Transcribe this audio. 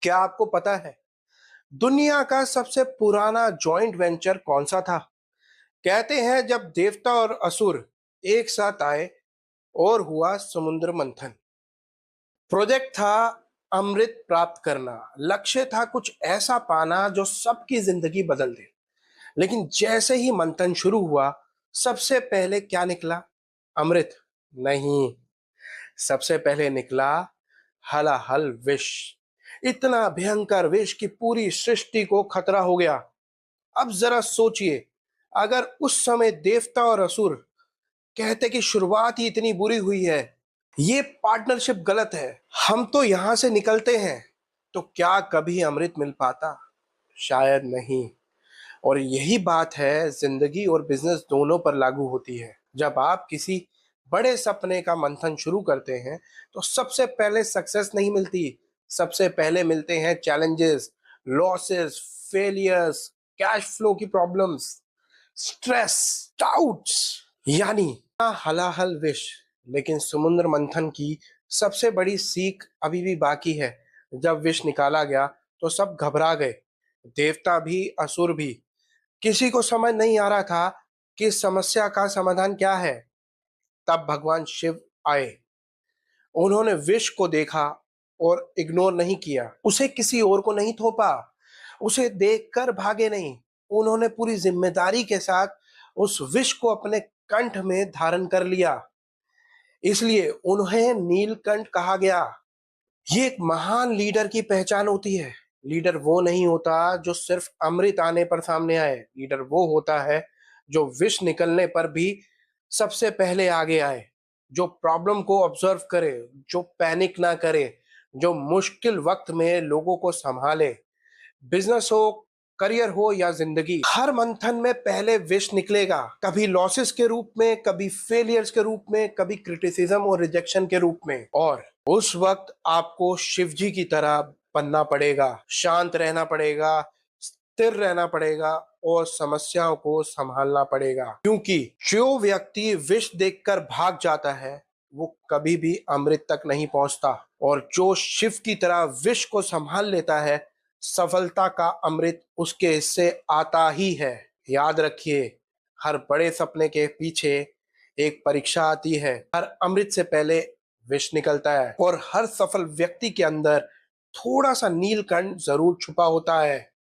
क्या आपको पता है दुनिया का सबसे पुराना जॉइंट वेंचर कौन सा था? कहते हैं जब देवता और असुर एक साथ आए और हुआ समुद्र मंथन। प्रोजेक्ट था अमृत प्राप्त करना। लक्ष्य था कुछ ऐसा पाना जो सबकी जिंदगी बदल दे। लेकिन जैसे ही मंथन शुरू हुआ, सबसे पहले क्या निकला? अमृत नहीं, सबसे पहले निकला हलाहल विष। इतना भयंकर विष कि पूरी सृष्टि को खतरा हो गया। अब जरा सोचिए, अगर उस समय देवता और असुर कहते कि शुरुआत ही इतनी बुरी हुई है, ये पार्टनरशिप गलत है, हम तो यहां से निकलते हैं, तो क्या कभी अमृत मिल पाता? शायद नहीं। और यही बात है जिंदगी और बिजनेस दोनों पर लागू होती है। जब आप किसी बड़े सपने का मंथन शुरू करते हैं तो सबसे पहले सक्सेस नहीं मिलती। सबसे पहले मिलते हैं challenges, losses, failures, cash flow की प्रॉब्लम्स, स्ट्रेस, डाउट्स, यानी हलाहल विश। लेकिन समुद्र मंथन की सबसे बड़ी सीख अभी भी बाकी है। जब विष निकाला गया तो सब घबरा गए, देवता भी असुर भी। किसी को समझ नहीं आ रहा था कि इस समस्या का समाधान क्या है। तब भगवान शिव आए। उन्होंने विष को देखा और इग्नोर नहीं किया, उसे किसी और को नहीं थोपा, उसे देखकर भागे नहीं। उन्होंने पूरी जिम्मेदारी के साथ उस विष को अपने कंठ में धारण कर लिया। इसलिए उन्हें नीलकंठ कहा गया। ये एक महान लीडर की पहचान होती है। लीडर वो नहीं होता जो सिर्फ अमृत आने पर सामने आए। लीडर वो होता है जो विष निकलने पर भी सबसे पहले आगे आए, जो प्रॉब्लम को ऑब्जर्व करे, जो पैनिक ना करे, जो मुश्किल वक्त में लोगों को संभाले। बिजनेस हो, करियर हो या जिंदगी, हर मंथन में पहले विष निकलेगा। कभी लॉसेस के रूप में, कभी फेलियर्स के रूप में, कभी क्रिटिसिज्म और रिजेक्शन के रूप में। और उस वक्त आपको शिव जी की तरह बनना पड़ेगा, शांत रहना पड़ेगा, स्थिर रहना पड़ेगा और समस्याओं को संभालना पड़ेगा। क्योंकि जो व्यक्ति विष देखकर भाग जाता है वो कभी भी अमृत तक नहीं पहुंचता। और जो शिव की तरह विष को संभाल लेता है, सफलता का अमृत उसके हिस्से आता ही है। याद रखिए, हर बड़े सपने के पीछे एक परीक्षा आती है। हर अमृत से पहले विष निकलता है और हर सफल व्यक्ति के अंदर थोड़ा सा नीलकंठ जरूर छुपा होता है।